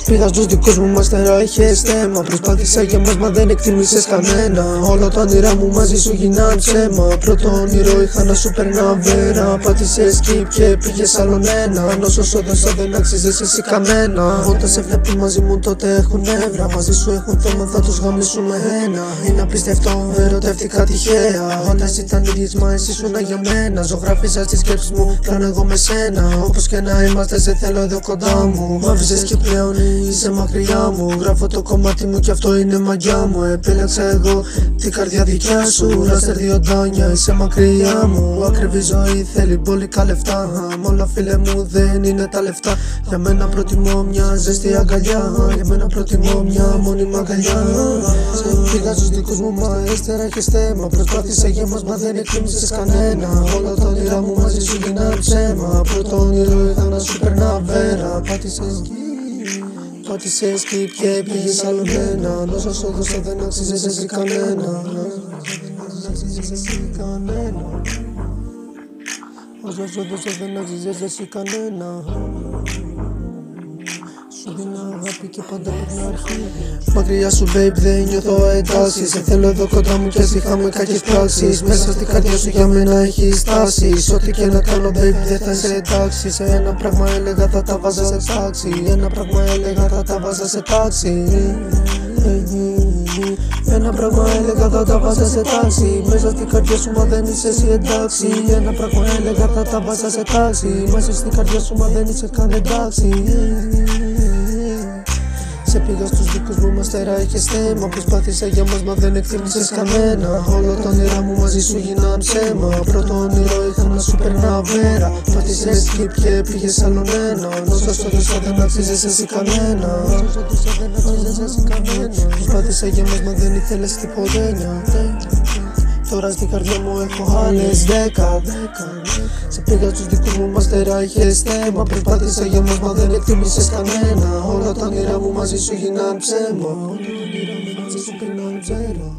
Πήγα στους δικούς μου μαστέρα, είχες θέμα. Προσπάθησα για μας, μα δεν εκτίμησες κανένα. Όλα τα όνειρά μου μαζί σου γίναν ψέμα. Πρώτο όνειρο είχα να σου περνά βέρα. Πάτησες skip και πήγες άλλον ένα. Αν όσο σου έδωσα δεν άξιζες εσύ κανένα. Όταν σε βλέπουν μαζί μου τότε έχουν νεύρα. Μαζί σου έχουν θέμα, θα τους γαμίσουμε ένα. Είναι απίστευτο, ερωτεύτηκα τυχαία. Όλες ήταν ίδιες, μα εσύ ήσουν για μένα. Ζωγράφιζα στις σκέψεις μου, κάνω εγώ με σένα. Όπως και να είμαστε, σε θέλω εδώ κοντά μου. Μ' άφησες και πλέον είσαι μακριά μου. Γράφω το κομμάτι μου κι αυτό είναι μαγιά μου. Επέλεξα εγώ την καρδιά δικιά σου. Ράστερ 2 ντάνια, είσαι μακριά μου. Ακριβή ζωή θέλει μπόλικα λεφτά. Μ' φίλε μου δεν είναι τα λεφτά. Για μένα προτιμώ μια ζεστή αγκαλιά. Για μένα προτιμώ μια μόνιμη αγκαλιά. Πήγα στους δικούς μου μα ύστερα έχεις θέμα. Προσπάθησα για μας μα δεν εκτίμησες κανένα. Όλα τα όνειρά μου μαζί σου γίναν ψέμα. Πρώτο όνειρο είχα να σου περνά βέρα. Πάτησες skip και πήγες άλλον ένα. Όσα σου έδωσα δεν άξιζες εσύ κανένα. Όσα σου έδωσα δεν άξιζες εσύ κανένα. Σου δίνω αγάπη και πάντα πρέπει να αρχίσει. Μακριά σου babe δεν νιώθω εντάσεις. Σε θέλω εδώ κοντά μου κι ας είχαμε κακές πράξεις. Μέσα στην καρδιά σου για μένα έχεις τάσεις. Ό,τι και να κάνω babe δεν θα σε εντάξει. Σε ένα πράγμα έλεγα θα τα βάζα σε τάξη. Ένα πράγμα έλεγα θα τα βάζα σε τάξη. Ένα πράγμα έλεγα θα τα βάζα σε τάξη. Μέσα στην καρδιά σου μα δεν είσαι εσύ εντάξει. Ένα πράγμα έλεγα θα τα βάζα σε τάξη. Μέσα στην καρδιά σου μα δεν είσαι καν εντάξει. Σε πήγα στους δικούς μου μαστέρα, είχες θέμα. Προσπάθησα για μας μα δεν εκτίμησες κανένα. Όλα τα όνειρά μου μαζί σου γίναν ψέμα. Πρώτο όνειρο είχα να σου περνά βέρα. Πάτησες skip και πήγες άλλον ένα. Όσα σου έδωσα δεν άξιζες εσύ κανένα. Προσπάθησα για μας μα δεν ήθελες τίποτα. Τώρα στην καρδιά μου έχω άλλες 10. Σε πήγα στους δικούς μου μαστέρα, είχες θέμα. Προσπάθησα για μας μα δεν εκτίμησες κανένα. Όλα τα όνειρά μου μαζί σου γίναν ψέμα. Όλα τα όνειρά μου μαζί σου περνάνε ψέμα.